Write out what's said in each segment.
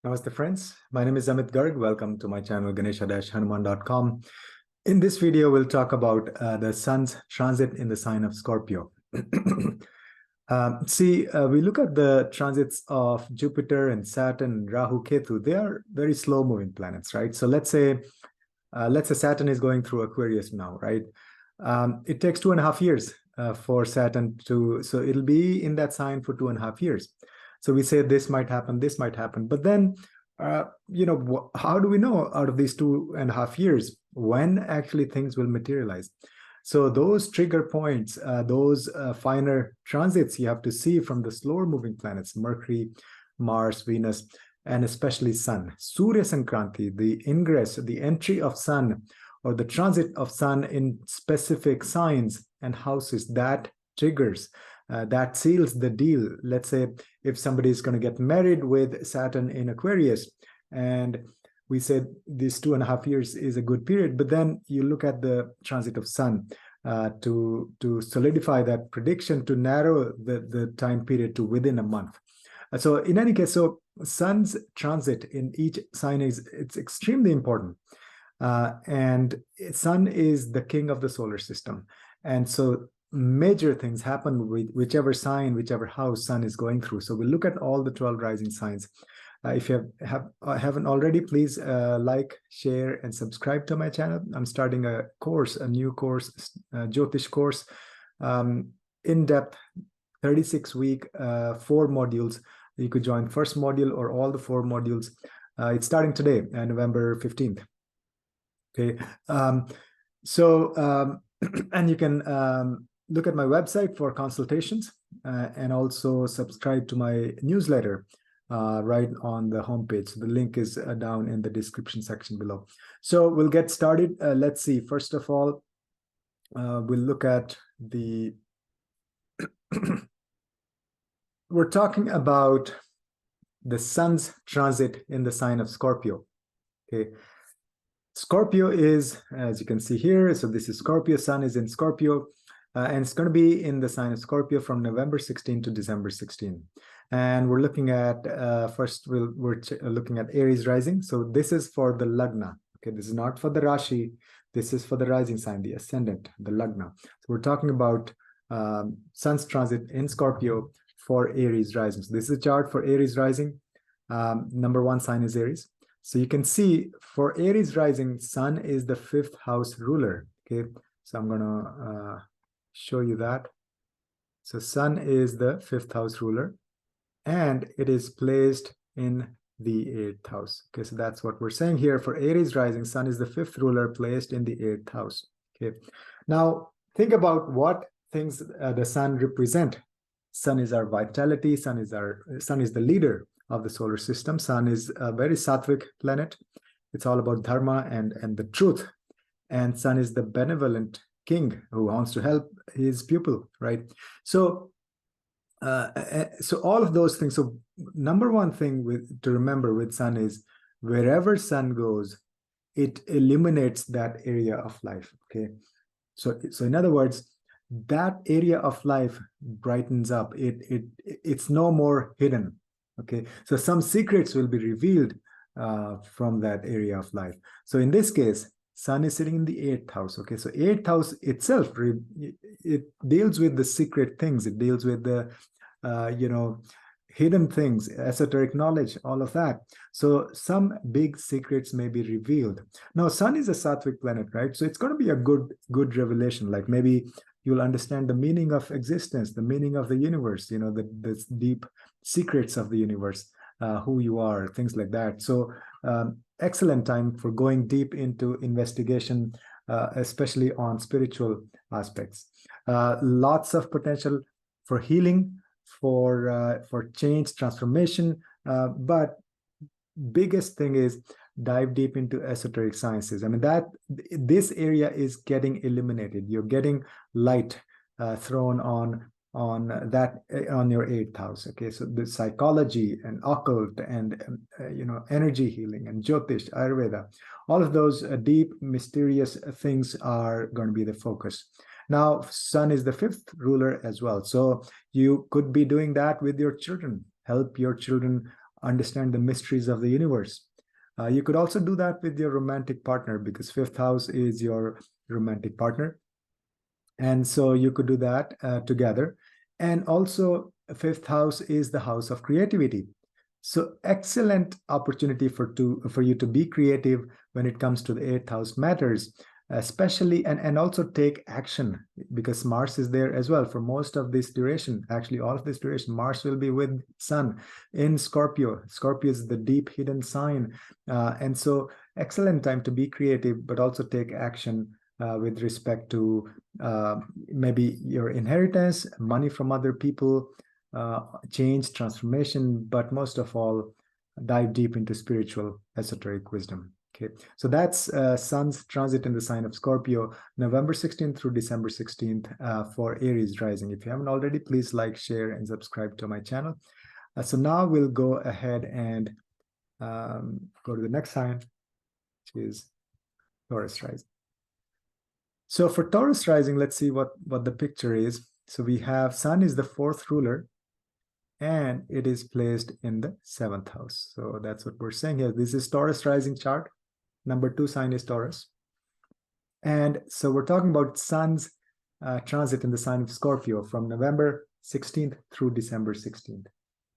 Namaste friends, my name is Amit Garg. Welcome to my channel Ganesha-Hanuman.com. In this video, we'll talk about the sun's transit in the sign of Scorpio. We look at the transits of Jupiter and Saturn, Rahu, Ketu. They are very slow moving planets, right? So let's say Saturn is going through Aquarius now, right? It takes 2.5 years for Saturn to, so it'll be in that sign for 2.5 years. So we say this might happen, but then, how do we know out of these 2.5 years when actually things will materialize? So those trigger points, those finer transits you have to see from the slower moving planets, Mercury, Mars, Venus, and especially Sun. Surya Sankranti, the ingress, the entry of Sun, or the transit of Sun in specific signs and houses, that triggers, that seals the deal. Let's say if somebody is going to get married with Saturn in Aquarius, and we said this 2.5 years is a good period, but then you look at the transit of Sun to solidify that prediction, to narrow the time period to within a month. So in any case, so Sun's transit in each sign it's extremely important. And Sun is the king of the solar system. And so major things happen with whichever sign, whichever house Sun is going through. So we'll look at all the 12 rising signs. If you haven't already, please like, share, and subscribe to my channel. I'm starting a new course, Jyotish course, in-depth, 36-week, 4 modules. You could join first module or all the 4 modules. It's starting today, November 15th. Okay, and you can look at my website for consultations and also subscribe to my newsletter right on the homepage. So the link is down in the description section below. So we'll get started. Let's see. First of all, we'll look at the... We're talking about the Sun's transit in the sign of Scorpio. Okay. Scorpio is, as you can see here, so this is Scorpio, Sun is in Scorpio, and it's going to be in the sign of Scorpio from November 16 to December 16. And we're looking at, first we're looking at Aries rising. So this is for the Lagna. Okay, this is not for the Rashi. This is for the rising sign, the ascendant, the Lagna. So we're talking about Sun's transit in Scorpio for Aries rising. So this is a chart for Aries rising. Number 1 sign is Aries. So you can see for Aries rising, Sun is the 5th house ruler. Okay, so I'm going to show you that. So Sun is the 5th house ruler, and it is placed in the 8th house. Okay, so that's what we're saying here. For Aries rising, Sun is the 5th ruler placed in the 8th house. Okay, now think about what things the Sun represent. Sun is our vitality. Sun is the leader of the solar system. Sun is a very sattvic planet. It's all about dharma and the truth. And Sun is the benevolent king who wants to help his pupil, right? So all of those things. So number 1 thing to remember with Sun is wherever Sun goes, it illuminates that area of life. Okay, so in other words, that area of life brightens up. It's no more hidden. Okay, so some secrets will be revealed from that area of life. So in this case, Sun is sitting in the 8th house. Okay, so 8th house itself, it deals with the secret things. It deals with the, hidden things, esoteric knowledge, all of that. So some big secrets may be revealed. Now, Sun is a sattvic planet, right? So it's going to be a good revelation. Like maybe you'll understand the meaning of existence, the meaning of the universe, the deep secrets of the universe, who you are, things like that. So excellent time for going deep into investigation, especially on spiritual aspects. Lots of potential for healing, for change, transformation, but biggest thing is dive deep into esoteric sciences. I mean, this area is getting illuminated. You're getting light thrown on your 8th house. Okay, so the psychology and occult and energy healing and Jyotish, Ayurveda, all of those deep mysterious things are going to be the focus. Now, Sun is the 5th ruler as well, so you could be doing that with your children. Help your children understand the mysteries of the universe. You could also do that with your romantic partner, because fifth house is your romantic partner. And so you could do that together. And also, fifth house is the house of creativity. So excellent opportunity for you to be creative when it comes to the eighth house matters, especially, and also take action, because Mars is there as well for most of this duration. Actually, all of this duration, Mars will be with Sun in Scorpio. Scorpio is the deep hidden sign. And so excellent time to be creative, but also take action with respect to maybe your inheritance, money from other people, change, transformation, but most of all, dive deep into spiritual esoteric wisdom. Okay, so that's Sun's transit in the sign of Scorpio, November 16th through December 16th for Aries rising. If you haven't already, please like, share, and subscribe to my channel. So now we'll go ahead and go to the next sign, which is Taurus rising. So for Taurus rising, let's see what the picture is. So we have Sun is the fourth ruler, and it is placed in the seventh house. So that's what we're saying here. This is Taurus rising chart. Number 2 sign is Taurus. And so we're talking about Sun's transit in the sign of Scorpio from November 16th through December 16th.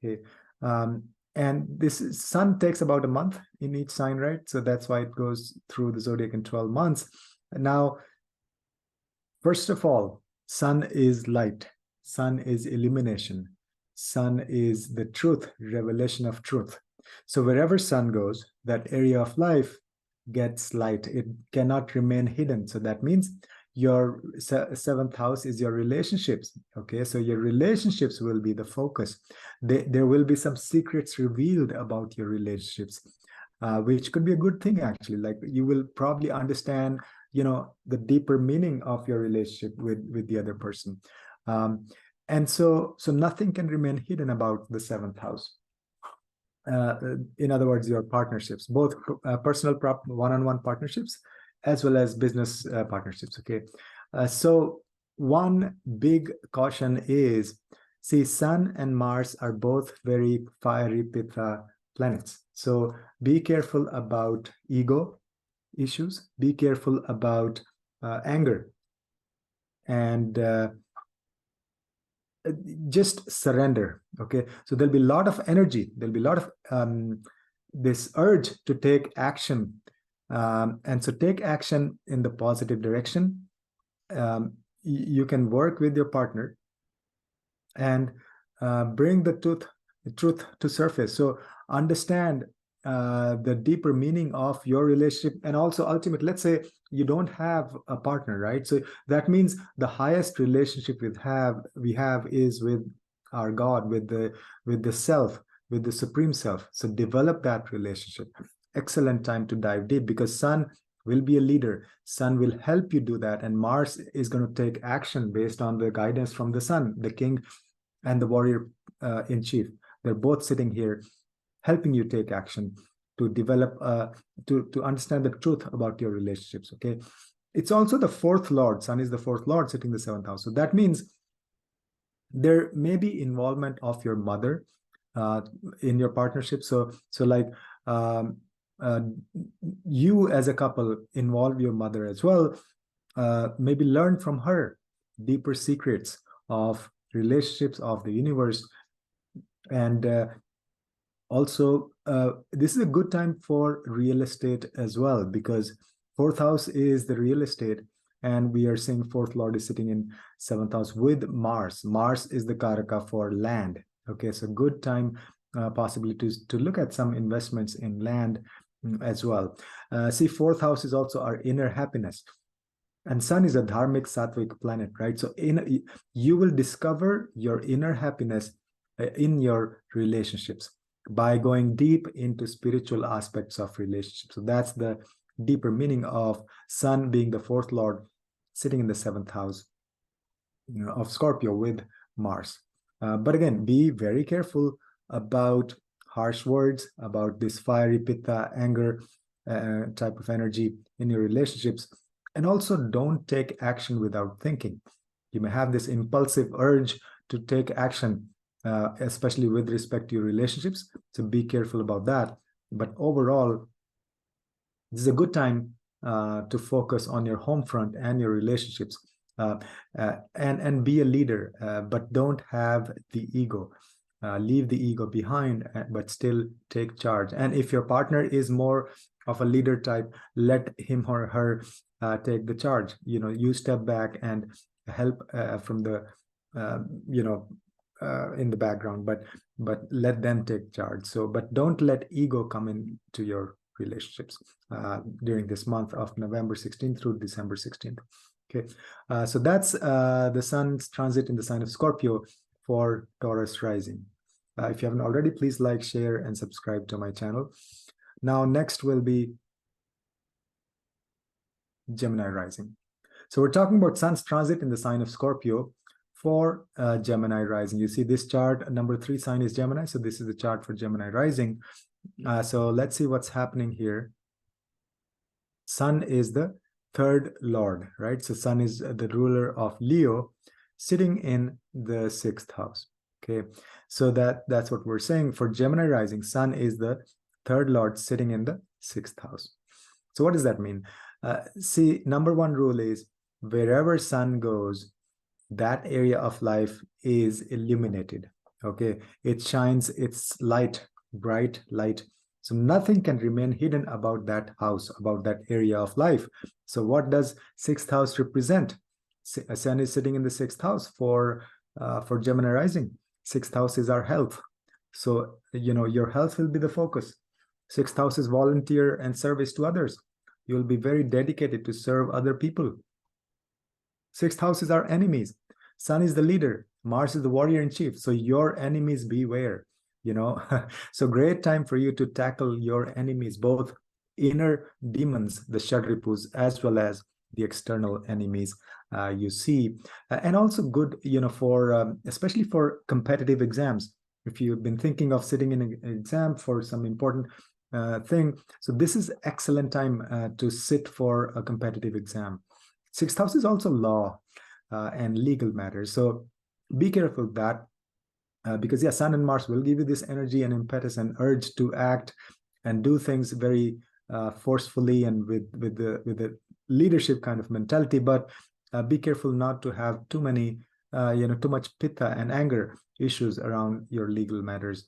Okay. And this Sun takes about a month in each sign, right? So that's why it goes through the zodiac in 12 months. Now, first of all, Sun is light. Sun is illumination. Sun is the truth, revelation of truth. So wherever Sun goes, that area of life gets light. It cannot remain hidden. So that means your seventh house is your relationships. Okay, so your relationships will be the focus. There will be some secrets revealed about your relationships, which could be a good thing, actually. Like, you will probably understand, the deeper meaning of your relationship with the other person. And so nothing can remain hidden about the seventh house. In other words, your partnerships, both personal one-on-one partnerships as well as business partnerships. Okay, so one big caution is, see, Sun and Mars are both very fiery Pitta planets. So be careful about ego issues. Be careful about anger, and just surrender. Okay, so there'll be a lot of energy, there'll be a lot of this urge to take action, and so take action in the positive direction. You can work with your partner and bring the truth to surface. So understand the deeper meaning of your relationship, and also ultimately, let's say you don't have a partner, right? So that means the highest relationship we have is with our God, with the self, with the supreme self. So develop that relationship. Excellent time to dive deep, because Sun will be a leader. Sun will help you do that, and Mars is going to take action based on the guidance from the Sun, the king and the warrior in chief. They're both sitting here helping you take action to develop, to understand the truth about your relationships. Okay, it's also the fourth lord. Sun is the fourth lord sitting in the seventh house. So that means there may be involvement of your mother in your partnership. So like you as a couple involve your mother as well. Maybe learn from her deeper secrets of relationships, of the universe. And also, this is a good time for real estate as well, because fourth house is the real estate, and we are seeing fourth lord is sitting in seventh house with Mars. Mars is the karaka for land. Okay, so good time possibly to look at some investments in land as well. See, fourth house is also our inner happiness, and Sun is a dharmic sattvic planet, right? So you will discover your inner happiness in your relationships by going deep into spiritual aspects of relationships. So that's the deeper meaning of Sun being the fourth lord sitting in the seventh house of Scorpio with Mars. But again, be very careful about harsh words, about this fiery Pitta, anger type of energy in your relationships. And also, don't take action without thinking. You may have this impulsive urge to take action, especially with respect to your relationships. So be careful about that. But overall, this is a good time to focus on your home front and your relationships, and be a leader, but don't have the ego. Leave the ego behind, but still take charge. And if your partner is more of a leader type, let him or her take the charge. You step back and help from the in the background, but let them take charge. But don't let ego come into your relationships during this month of November 16th through December 16th. Okay, so that's the sun's transit in the sign of Scorpio for Taurus rising. If you haven't already, please like, share, and subscribe to my channel. Now, next will be Gemini rising. So we're talking about sun's transit in the sign of Scorpio for Gemini rising. You see this chart, number 3 sign is Gemini. So this is the chart for Gemini rising. So let's see what's happening here. Sun is the third lord, right? So sun is the ruler of Leo, sitting in the 6th house. Okay, so that's what we're saying. For Gemini rising, sun is the third lord sitting in the 6th house. So what does that mean? See, number 1 rule is wherever sun goes, that area of life is illuminated. Okay, it shines its light, bright light. So nothing can remain hidden about that house, about that area of life. So what does 6th house represent? Sun is sitting in the 6th house for Gemini rising. 6th house is our health. So, your health will be the focus. 6th house is volunteer and service to others. You'll be very dedicated to serve other people. 6th house is our enemies. Sun is the leader. Mars is the warrior in chief. So your enemies beware. So great time for you to tackle your enemies, both inner demons, the Shadripus, as well as the external enemies you see. And also good, for especially for competitive exams. If you've been thinking of sitting in an exam for some important thing, so this is excellent time to sit for a competitive exam. 6th house is also law and legal matters. So be careful of that. Because Sun and Mars will give you this energy and impetus and urge to act and do things very forcefully and with the leadership kind of mentality. But be careful not to have too much pitta and anger issues around your legal matters.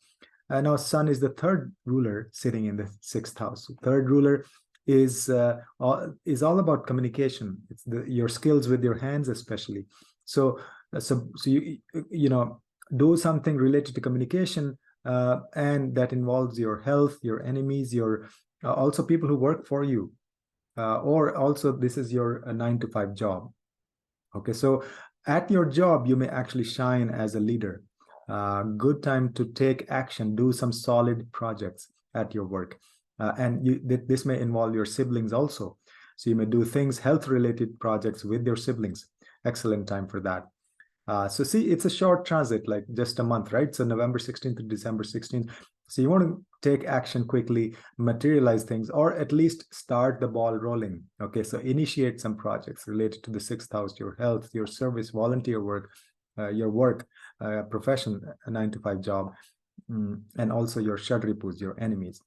Now, Sun is the third ruler sitting in the 6th house. Third ruler is all about communication. It's your skills with your hands, especially. So you do something related to communication, and that involves your health, your enemies, your also people who work for you, or also this is your 9-to-5 job. Okay, so at your job, you may actually shine as a leader. Good time to take action, do some solid projects at your work. And this may involve your siblings also. So you may do things, health-related projects with your siblings. Excellent time for that. So see, it's a short transit, like just a month, right? So November 16th to December 16th. So you want to take action quickly, materialize things, or at least start the ball rolling. Okay, so initiate some projects related to the 6th house, your health, your service, volunteer work, your work, profession, a 9-to-5 job, and also your Shadripus, your enemies.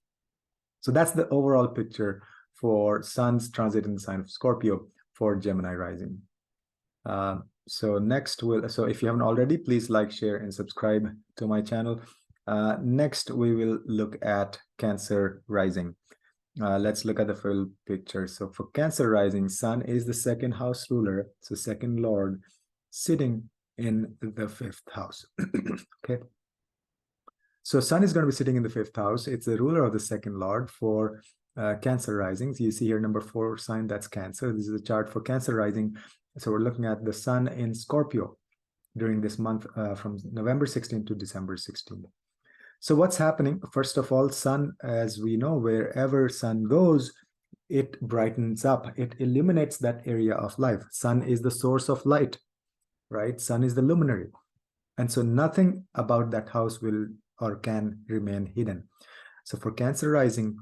So that's the overall picture for Sun's transit in the sign of Scorpio for Gemini rising. So next so if you haven't already, please like, share, and subscribe to my channel. Next, we will look at Cancer rising. Let's look at the full picture. So for Cancer rising, Sun is the 2nd house ruler, so 2nd lord, sitting in the 5th house. Okay. So Sun is going to be sitting in the 5th house. It's the ruler of the 2nd lord for Cancer rising. So you see here number 4 sign, that's Cancer. This is a chart for Cancer rising. So we're looking at the Sun in Scorpio during this month from November 16th to December 16th. So what's happening? First of all, Sun, as we know, wherever Sun goes, it brightens up. It illuminates that area of life. Sun is the source of light, right? Sun is the luminary. And so nothing about that house will or can remain hidden. So for Cancer rising,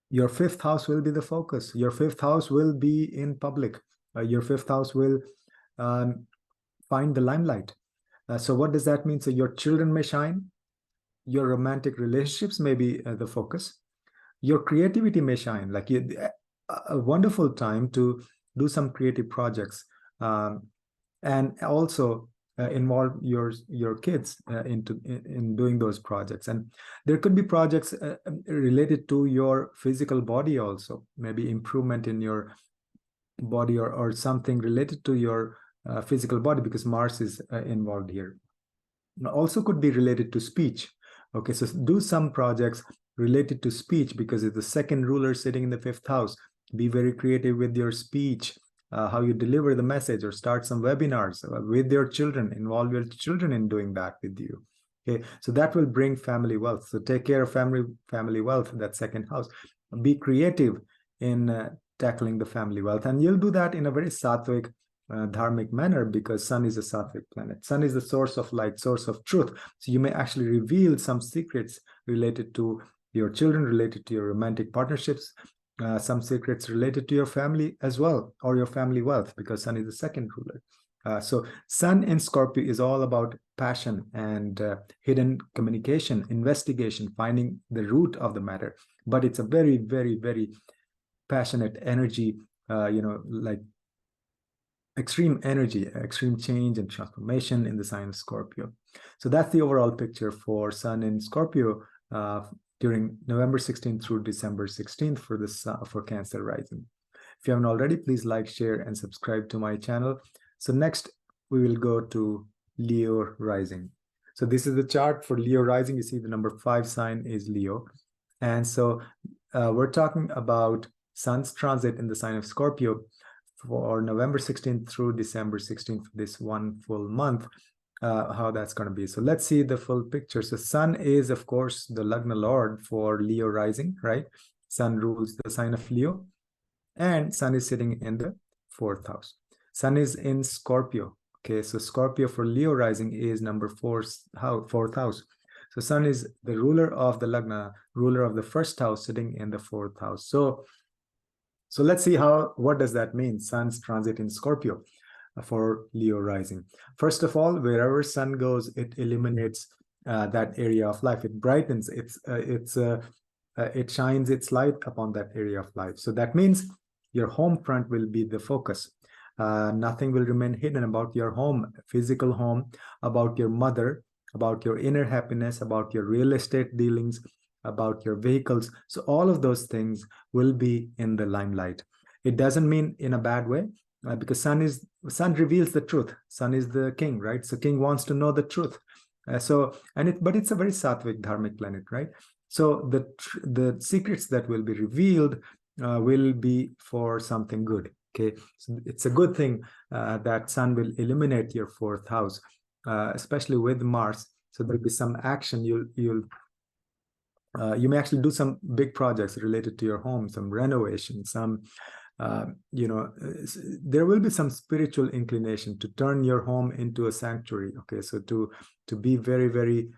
your 5th house will be the focus. Your 5th house will be in public. Your 5th house will find the limelight. So what does that mean? So your children may shine, your romantic relationships may be the focus, your creativity may shine, like a wonderful time to do some creative projects, and also involve your kids in doing those projects. And there could be projects related to your physical body also, maybe improvement in your body, or something related to your physical body, because Mars is involved here. Also could be related to speech. Okay, so do some projects related to speech, because it's the second ruler sitting in the fifth house. Be very creative with your speech, how you deliver the message, or start some webinars with your children. Involve your children in doing that with you. Okay, so that will bring family wealth. So take care of family wealth, that second house. Be creative in tackling the family wealth, and you'll do that in a very sattvic, dharmic manner, because Sun is a sattvic planet. Sun is the source of light, source of truth. So you may actually reveal some secrets related to your children, related to your romantic partnerships, some secrets related to your family as well, or your family wealth, because Sun is the second ruler. So Sun in Scorpio is all about passion and hidden communication, investigation, finding the root of the matter. But it's a very, very, very passionate energy, like extreme energy, extreme change and transformation in the sign of Scorpio. So that's the overall picture for Sun in Scorpio during November 16th through December 16th for this for Cancer rising. If you haven't already, please like, share, and subscribe to my channel. So next, we will go to Leo rising. So this is the chart for Leo rising. You see the number 5 sign is Leo. And so we're talking about Sun's transit in the sign of Scorpio for November 16th through December 16th, this one full month, how that's going to be. So let's see the full picture. So Sun is, of course, the Lagna Lord for Leo rising, right? Sun rules the sign of Leo, and Sun is sitting in the 4th house. Sun is in Scorpio. Okay, so Scorpio for Leo rising is number 4th house. So Sun is the ruler of the Lagna, ruler of the 1st house, sitting in the 4th house. So let's see what does that mean, Sun's transit in Scorpio for Leo rising. First of all, wherever Sun goes, it illuminates that area of life. It brightens, it shines its light upon that area of life. So that means your home front will be the focus. Nothing will remain hidden about your home, physical home, about your mother, about your inner happiness, about your real estate dealings, about your vehicles. So all of those things will be in the limelight. It doesn't mean in a bad way, because Sun reveals the truth. Sun is the king, right? So king wants to know the truth. But it's a very sattvic dharmic planet, right? So the secrets that will be revealed will be for something good. Okay, so it's a good thing that Sun will illuminate your 4th house, especially with Mars. So there'll be some action. You may actually do some big projects related to your home, some renovation, some, there will be some spiritual inclination to turn your home into a sanctuary. Okay, so to be very, very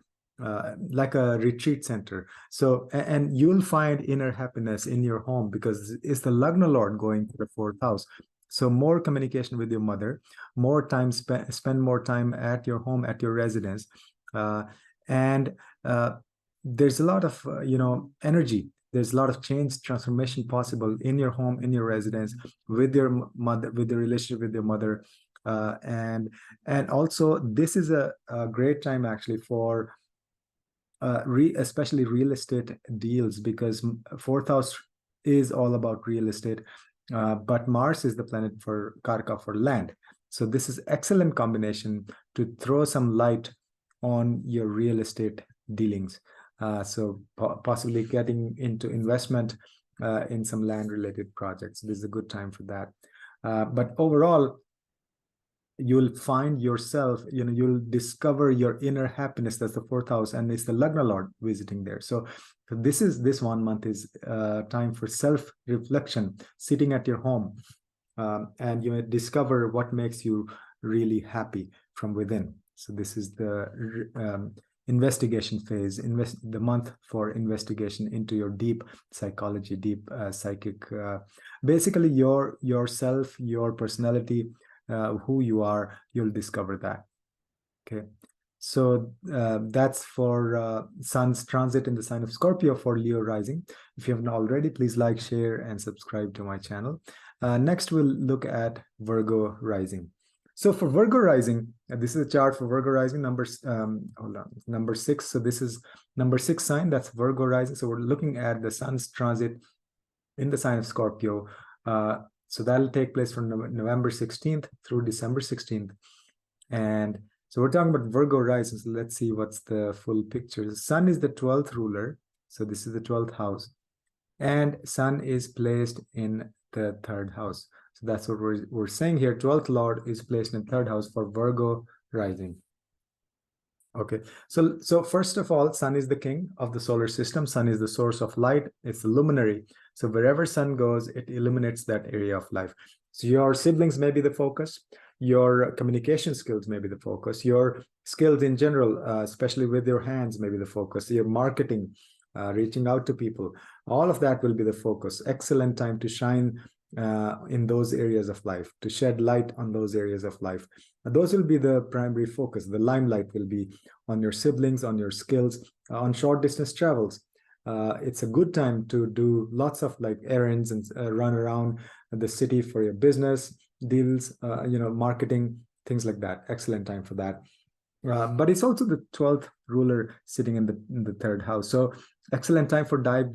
like a retreat center. So, and you'll find inner happiness in your home, because it's the Lagna Lord going to the 4th house. So more communication with your mother, more time spend more time at your home, at your residence, and there's a lot of energy. There's a lot of change, transformation possible in your home, in your residence, with your mother, with the relationship with your mother, and also this is a great time actually for especially real estate deals, because 4th house is all about real estate, but Mars is the planet for Karka, for land. So this is excellent combination to throw some light on your real estate dealings. So possibly getting into investment in some land related projects. This is a good time for that. But overall, you'll find yourself, you'll discover your inner happiness. That's the 4th house, and it's the Lagna Lord visiting there. So this 1 month is time for self-reflection, sitting at your home, and you discover what makes you really happy from within. So this is the investigation phase, the month for investigation into your deep psychology, deep psychic, basically yourself, your personality, who you are. You'll discover that. Okay, So that's for Sun's transit in the sign of Scorpio for Leo rising. If you haven't already, please like, share, and subscribe to my channel. Next, we'll look at Virgo rising. So for Virgo rising, this is a chart for Virgo rising, number 6. So this is number 6 sign, that's Virgo rising. So we're looking at the Sun's transit in the sign of Scorpio. So that'll take place from November 16th through December 16th. And so we're talking about Virgo rising. So let's see what's the full picture. The Sun is the 12th ruler. So this is the 12th house. And Sun is placed in the 3rd house. So that's what we're saying here. 12th Lord is placed in the 3rd house for Virgo rising. Okay, so first of all, Sun is the king of the solar system. Sun is the source of light. It's the luminary. So wherever Sun goes, it illuminates that area of life. So your siblings may be the focus. Your communication skills may be the focus. Your skills in general, especially with your hands, may be the focus. Your marketing, reaching out to people, all of that will be the focus. Excellent time to shine in those areas of life, to shed light on those areas of life. Those will be the primary focus. The limelight will be on your siblings, on your skills, on short distance travels. It's a good time to do lots of like errands and run around the city for your business deals, marketing, things like that. Excellent time for that. But it's also the 12th ruler sitting in the 3rd house. So excellent time for dive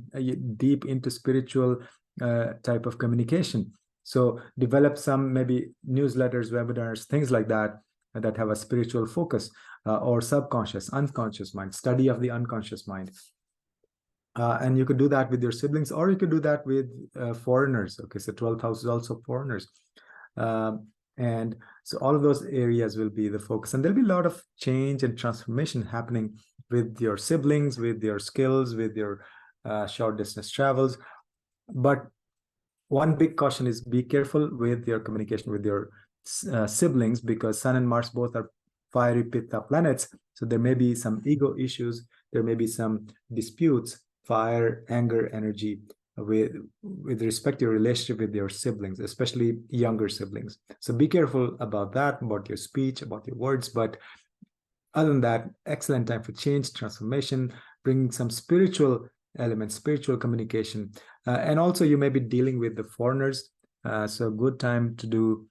deep into spiritual type of communication. So develop some maybe newsletters, webinars, things like that, that have a spiritual focus, or subconscious, unconscious mind, study of the unconscious mind. And you could do that with your siblings, or you could do that with foreigners. Okay, so 12th house is also foreigners. And so all of those areas will be the focus. And there'll be a lot of change and transformation happening with your siblings, with your skills, with your short distance travels. But one big caution is be careful with your communication with your siblings, because Sun and Mars both are fiery Pitta planets. So there may be some ego issues. There may be some disputes, fire, anger, energy with respect to your relationship with your siblings, especially younger siblings. So be careful about that, about your speech, about your words. But other than that, excellent time for change, transformation, bringing some spiritual elements, spiritual communication. And also you may be dealing with the foreigners. So good time to do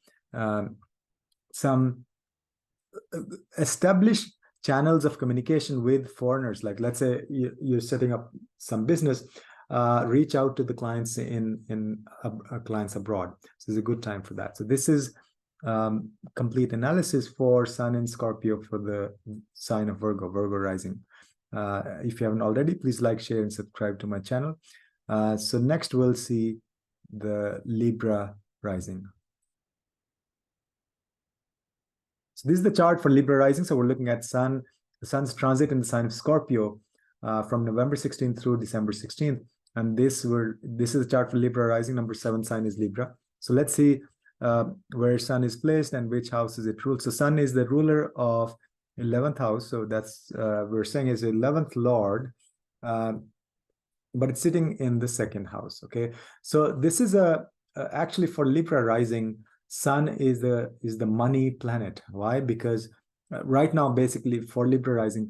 some established channels of communication with foreigners. Like let's say you're setting up some business, reach out to the clients in clients abroad. So it's a good time for that. So this is complete analysis for Sun in Scorpio for the sign of Virgo rising. If you haven't already, please like, share, and subscribe to my channel. So next we'll see the Libra rising. So this is the chart for Libra rising. So we're looking at the Sun's transit in the sign of Scorpio from November 16th through December 16th. And this is the chart for Libra rising. Number 7 sign is Libra. So let's see where Sun is placed and which house is it ruled. So Sun is the ruler of 11th house. So that's we're saying is 11th Lord, but it's sitting in the 2nd house. Okay, so this is actually for Libra rising. Sun is the money planet. Why? Because right now, basically for Libra rising,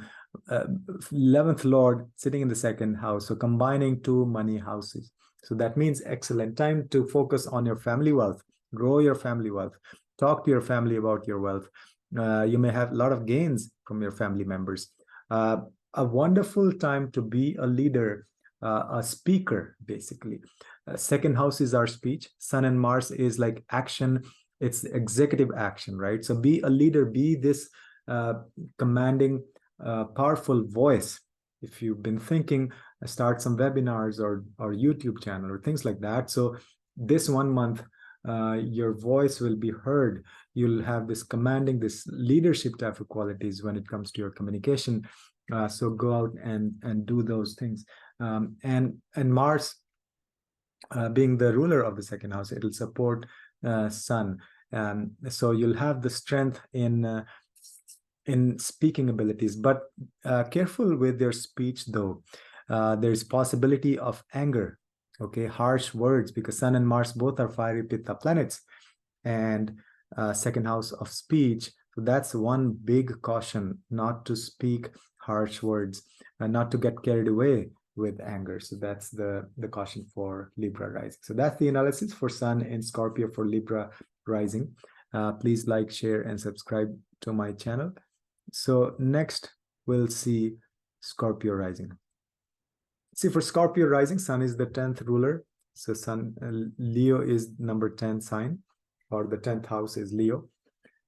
11th Lord sitting in the 2nd house, so combining 2 money houses. So that means excellent time to focus on your family wealth, grow your family wealth, talk to your family about your wealth. You may have a lot of gains from your family members. A wonderful time to be a leader, a speaker, basically. 2nd house is our speech. Sun and Mars is like action. It's executive action, right? So be a leader, be this commanding, powerful voice. If you've been thinking, start some webinars or YouTube channel or things like that. So this 1 month, your voice will be heard. You'll have this commanding, this leadership type of qualities when it comes to your communication. So go out and do those things. And Mars, being the ruler of the 2nd house, it'll support Sun. So you'll have the strength in speaking abilities, but careful with your speech though. There's possibility of anger, okay, harsh words, because Sun and Mars both are fiery Pitta planets, and 2nd house of speech So that's one big caution, not to speak harsh words and not to get carried away with anger. So that's the caution for Libra rising. So that's the analysis for Sun in Scorpio for Libra rising. Please like, share, and subscribe to my channel. So next we'll see Scorpio rising. See, for Scorpio rising, Sun is the 10th ruler. So Sun, Leo is number 10 sign, or the 10th house is Leo.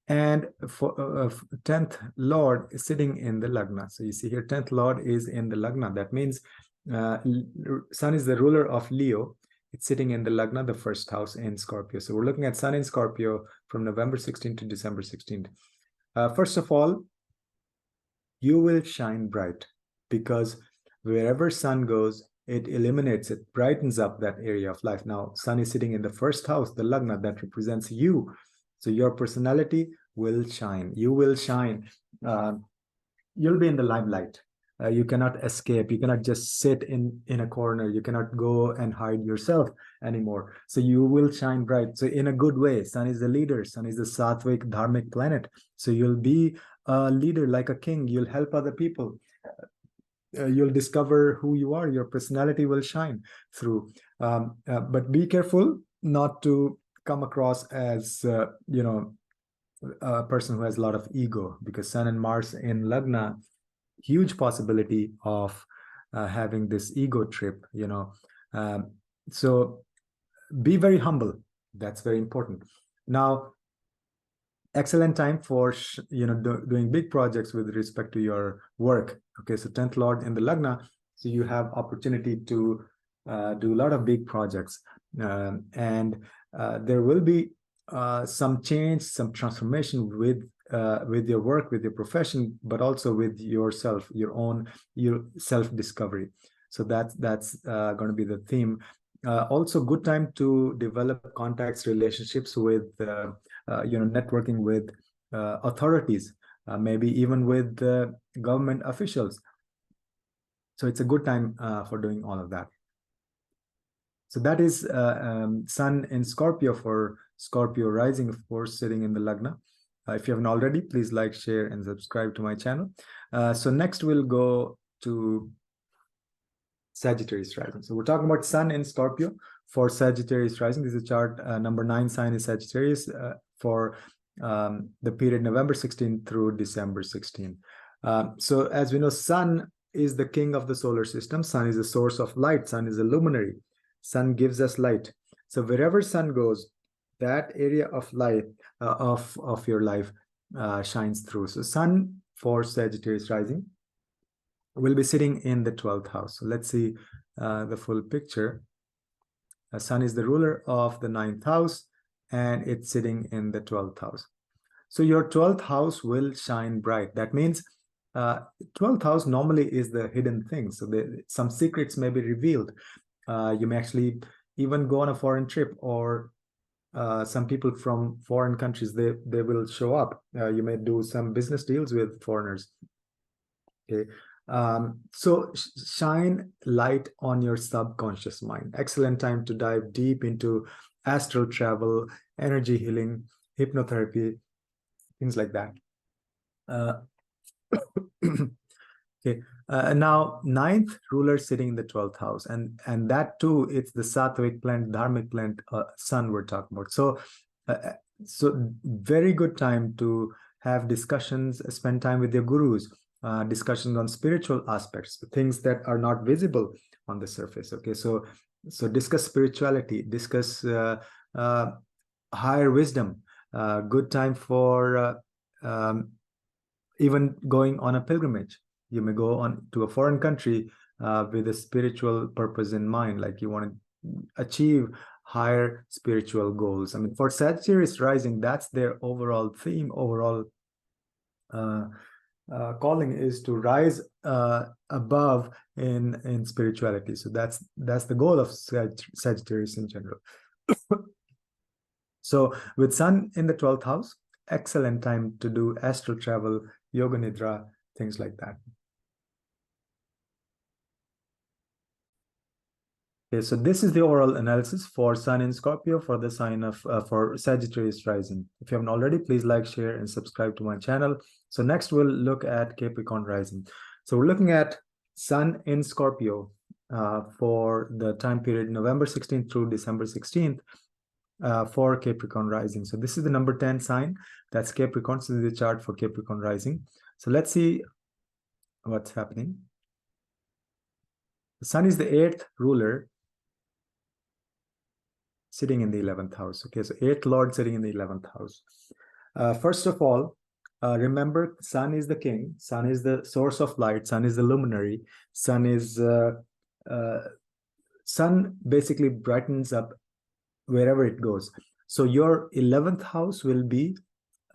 And for 10th Lord is sitting in the Lagna. So you see here, 10th Lord is in the Lagna. That means Sun is the ruler of Leo. It's sitting in the Lagna, the first house in Scorpio. So we're looking at Sun in Scorpio from November 16th to December 16th. First of all, you will shine bright, because wherever Sun goes, it illuminates, it brightens up that area of life. Now, Sun is sitting in the first house, the Lagna, that represents you. So your personality will shine. You will shine. You'll be in the limelight. You cannot escape. You cannot just sit in a corner. You cannot go and hide yourself anymore. So you will shine bright. So in a good way. Sun is the leader. Sun is the Sattvic dharmic planet. So you'll be a leader like a king. You'll help other people. You'll discover who you are. Your personality will shine through. But be careful not to come across as a person who has a lot of ego, because Sun and Mars in Lagna, huge possibility of having this ego trip. So be very humble. That's very important. Now, excellent time for doing big projects with respect to your work. Okay, so 10th Lord in the Lagna, so you have opportunity to do a lot of big projects, and there will be some change, some transformation with your work, with your profession, but also with yourself, your self-discovery. So that's going to be the theme. Also, good time to develop contacts, relationships with networking with authorities, maybe even with government officials. So it's a good time for doing all of that. So that is Sun in Scorpio for Scorpio rising, of course, sitting in the Lagna. If you haven't already, please like, share, and subscribe to my channel. So next we'll go to Sagittarius rising. So we're talking about Sun in Scorpio for Sagittarius rising. This is a chart. Number 9 sign is Sagittarius for the period November 16 through December 16. So as we know, Sun is the king of the solar system. Sun is the source of light. Sun is a luminary. Sun gives us light. So wherever Sun goes, that area of light of your life shines through. So Sun for Sagittarius rising will be sitting in the 12th house. So let's see the full picture. Sun is the ruler of the 9th house, and it's sitting in the 12th house. So your 12th house will shine bright. That means 12th house normally is the hidden thing. So some secrets may be revealed. You may actually even go on a foreign trip, or some people from foreign countries, they will show up. You may do some business deals with foreigners. Okay. So shine light on your subconscious mind. Excellent time to dive deep into astral travel, energy healing, hypnotherapy, things like that. Okay. Now, 9th ruler sitting in the 12th house, and that too, it's the Sattvic planet, dharmic planet, Sun we're talking about. So very good time to have discussions, spend time with your gurus, discussions on spiritual aspects, things that are not visible on the surface. Okay, so discuss spirituality, discuss higher wisdom. Good time for even going on a pilgrimage. You may go on to a foreign country with a spiritual purpose in mind, like you want to achieve higher spiritual goals. I mean, for Sagittarius rising, that's their overall theme, overall calling is to rise above in spirituality. So that's the goal of Sagittarius in general. So with Sun in the 12th house, excellent time to do astral travel, yoga nidra, things like that. Okay, so this is the overall analysis for Sun in Scorpio for the sign of for Sagittarius rising. If you haven't already, please like, share, and subscribe to my channel. So next we'll look at Capricorn rising. So we're looking at Sun in Scorpio for the time period November 16th through December 16th for Capricorn rising. So this is the number 10 sign. That's Capricorn. So this is the chart for Capricorn rising. So let's see what's happening. The Sun is the 8th ruler, sitting in the 11th house. Okay, so 8th lord sitting in the 11th house. First of all, remember, Sun is the king. Sun is the source of light. Sun is the luminary. Sun is Sun basically brightens up wherever it goes. So your 11th house will be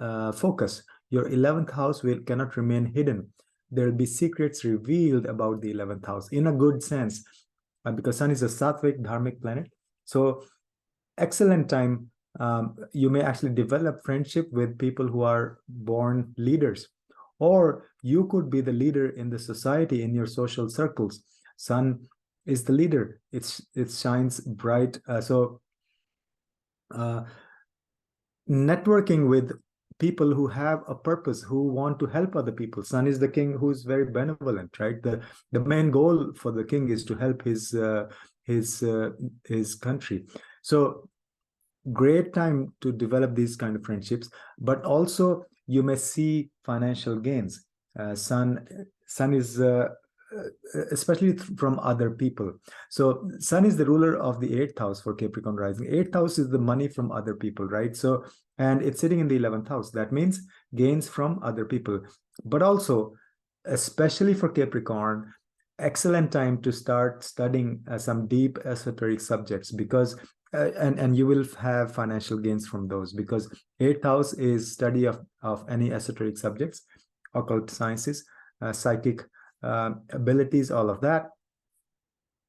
focus. Your 11th house cannot remain hidden. There will be secrets revealed about the 11th house in a good sense, because Sun is a sattvic dharmic planet. So excellent time. You may actually develop friendship with people who are born leaders, or you could be the leader in the society, in your social circles. Sun is the leader. It shines bright. Networking with people who have a purpose, who want to help other people. Sun is the king, who's very benevolent, right? The main goal for the king is to help his country. So great time to develop these kind of friendships, but also you may see financial gains. Sun is especially from other people. So Sun is the ruler of the 8th house for Capricorn rising. 8th house is the money from other people, right? So, and it's sitting in the 11th house. That means gains from other people. But also, especially for Capricorn, excellent time to start studying some deep esoteric subjects, because and you will have financial gains from those, because 8th house is study of any esoteric subjects, occult sciences, psychic abilities, all of that,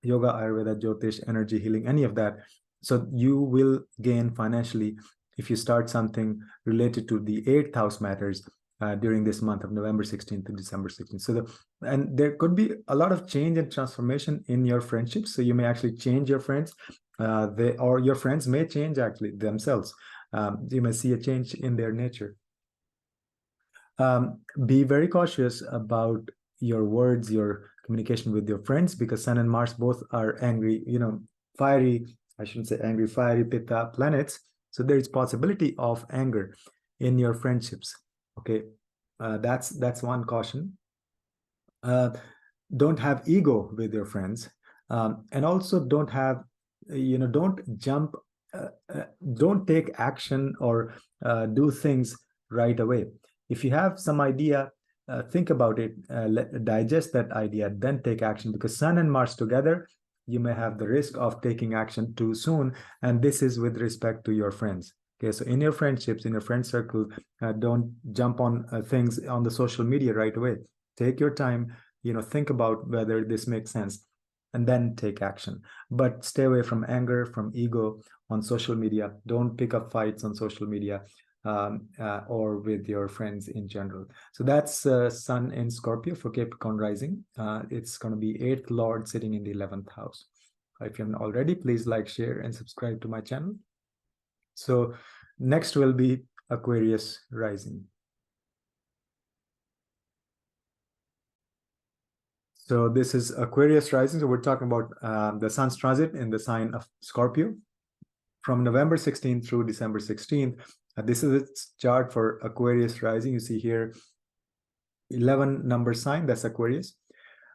yoga, Ayurveda, Jyotish, energy healing, any of that. So you will gain financially if you start something related to the 8th house matters during this month of November 16th to December 16th. So and there could be a lot of change and transformation in your friendships. So you may actually change your friends, or your friends may change actually themselves. You may see a change in their nature. Be very cautious about your words, your communication with your friends, because Sun and Mars both are angry, fiery, I shouldn't say angry, fiery Pitta planets. So there is possibility of anger in your friendships. Okay, that's one caution. Don't have ego with your friends, and also don't have, don't jump, don't take action or do things right away. If you have some idea, think about it, digest that idea, then take action, because Sun and Mars together, you may have the risk of taking action too soon. And this is with respect to your friends. Okay, so in your friendships, in your friend circle, don't jump on things on the social media right away. Take your time, think about whether this makes sense, and then take action. But stay away from anger, from ego on social media. Don't pick up fights on social media. Or with your friends in general. So that's Sun in Scorpio for Capricorn rising. It's going to be 8th lord sitting in the 11th house. If you haven't already, please like, share, and subscribe to my channel. So next will be Aquarius rising. So this is Aquarius rising. So we're talking about the Sun's transit in the sign of Scorpio from November 16th through December 16th. This is its chart for Aquarius rising. You see here 11 number sign, that's Aquarius.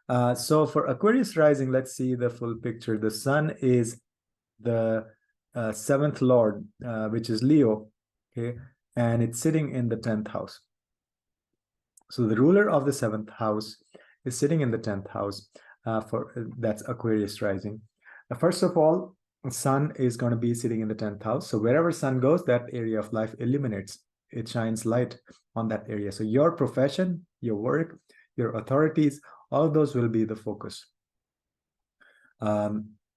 So for Aquarius rising, let's see the full picture. The Sun is the 7th lord, which is Leo, okay, and it's sitting in the 10th house. So the ruler of the 7th house is sitting in the 10th house that's Aquarius rising. First of all, Sun is going to be sitting in the 10th house. So wherever Sun goes, that area of life illuminates. It shines light on that area. So your profession, your work, your authorities, all of those will be the focus.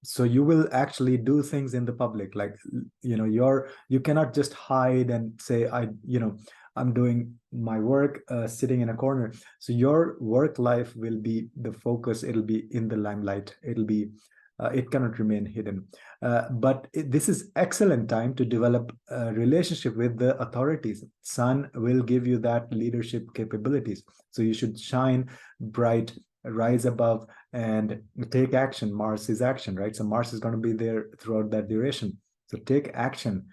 So you will actually do things in the public, like, you cannot just hide and say, I'm doing my work sitting in a corner. So your work life will be the focus. It'll be in the limelight. It'll be it cannot remain hidden. But this is excellent time to develop a relationship with the authorities. Sun will give you that leadership capabilities. So you should shine bright, rise above, and take action. Mars is action, right? So Mars is going to be there throughout that duration. So take action,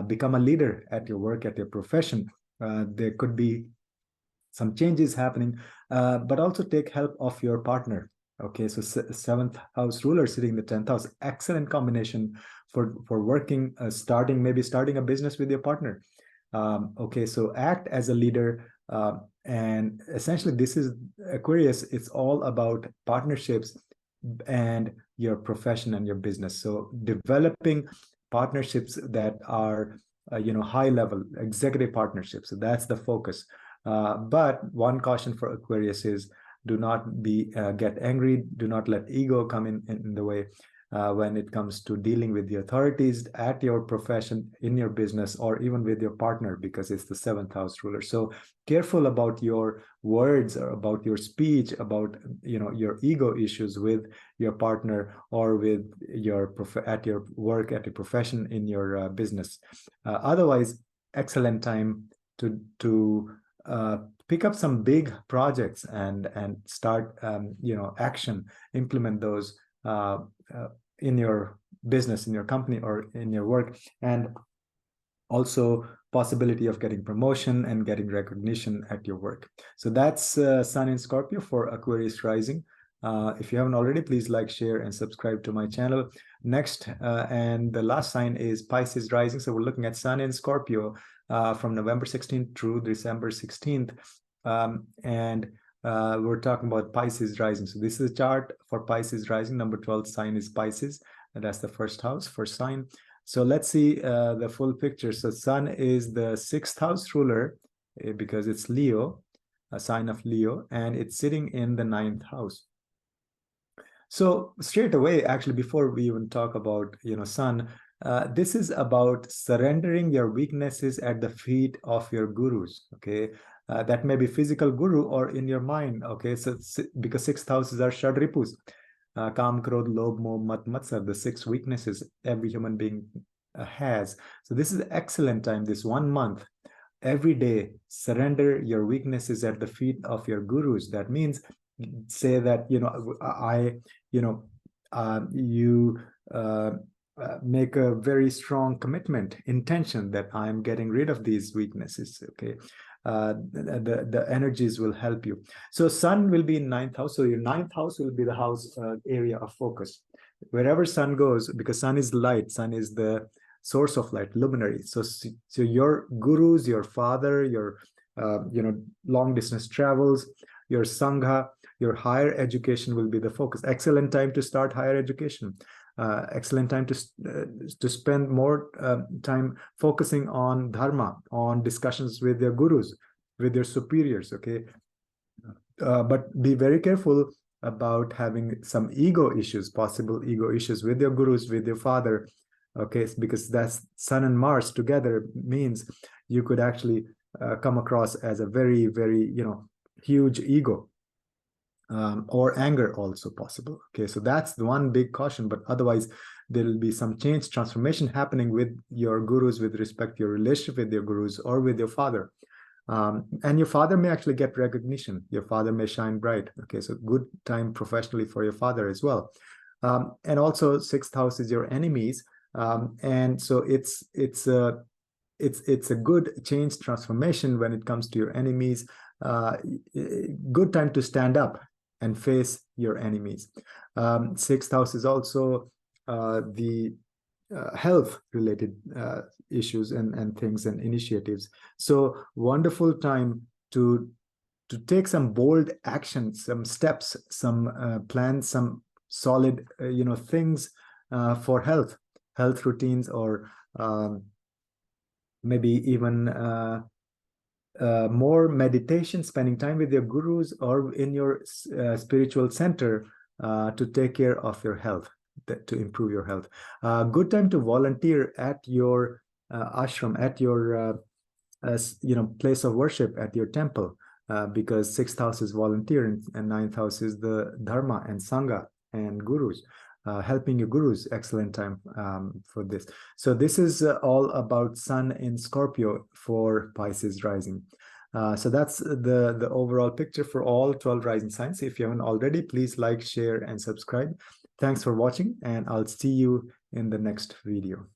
become a leader at your work, at your profession. There could be some changes happening, but also take help of your partner. Okay, so seventh house ruler sitting in the 10th house, excellent combination for working, maybe starting a business with your partner. Okay, so act as a leader, and essentially this is Aquarius. It's all about partnerships and your profession and your business. So developing partnerships that are high level executive partnerships. So that's the focus. But one caution for Aquarius is do not get angry. Do not let ego come in the way when it comes to dealing with the authorities at your profession, in your business, or even with your partner, because it's the seventh house ruler. So careful about your words, or about your speech, about your ego issues with your partner, or with at your work, at your profession, in your business. Otherwise, excellent time to pick up some big projects and start action, implement those in your business, in your company, or in your work. And also possibility of getting promotion and getting recognition at your work. So that's Sun in Scorpio for Aquarius rising. If you haven't already, please like, share, and subscribe to my channel. Next, and the last sign is Pisces rising. So we're looking at Sun in Scorpio from November 16th through December 16th. And we're talking about Pisces rising. So this is a chart for Pisces rising. Number 12 sign is Pisces, and that's the first house, first sign. So let's see the full picture. So Sun is the sixth house ruler because it's Leo, a sign of Leo, and it's sitting in the ninth house. So straight away, actually, before we even talk about Sun, this is about surrendering your weaknesses at the feet of your gurus. Okay, that may be physical guru or in your mind. Okay, so because sixth houses are Shadripus. Kam, Krodh, Lobh, Moh, Mat, Matsar, the six weaknesses every human being has. So this is an excellent time, this 1 month. Every day, surrender your weaknesses at the feet of your gurus. That means say that, make a very strong commitment, intention that I'm getting rid of these weaknesses. Okay. The energies will help you. So Sun will be in ninth house. So your ninth house will be the house area of focus. Wherever Sun goes, because Sun is light, Sun is the source of light, luminary. So your gurus, your father, your long distance travels, your sangha, your higher education will be the focus. Excellent time to start higher education. Excellent time to spend more time focusing on dharma, on discussions with your gurus, with your superiors. Okay, but be very careful about having some ego issues, possible ego issues with your gurus, with your father. Okay, because that's Sun and Mars together means you could actually come across as a very, very huge ego. Or anger also possible. Okay, so that's the one big caution, but otherwise there will be some change, transformation happening with your gurus with respect to your relationship with your gurus or with your father. And your father may actually get recognition. Your father may shine bright. Okay, so good time professionally for your father as well. And also sixth house is your enemies. And so it's a good change, transformation when it comes to your enemies. Good time to stand up and face your enemies. Sixth house is also the health related issues and things and initiatives. So wonderful time to take some bold action, some steps, some plans, some solid things for health routines, or maybe even more meditation, spending time with your gurus or in your spiritual center to take care of your health, to improve your health. Good time to volunteer at your ashram, at your place of worship, at your temple, because sixth house is volunteer and ninth house is the dharma and sangha and gurus. helping your gurus, excellent time for this. So this is all about Sun in Scorpio for Pisces rising. So that's the overall picture for all 12 rising signs. If you haven't already, please like, share, and subscribe. Thanks for watching, and I'll see you in the next video.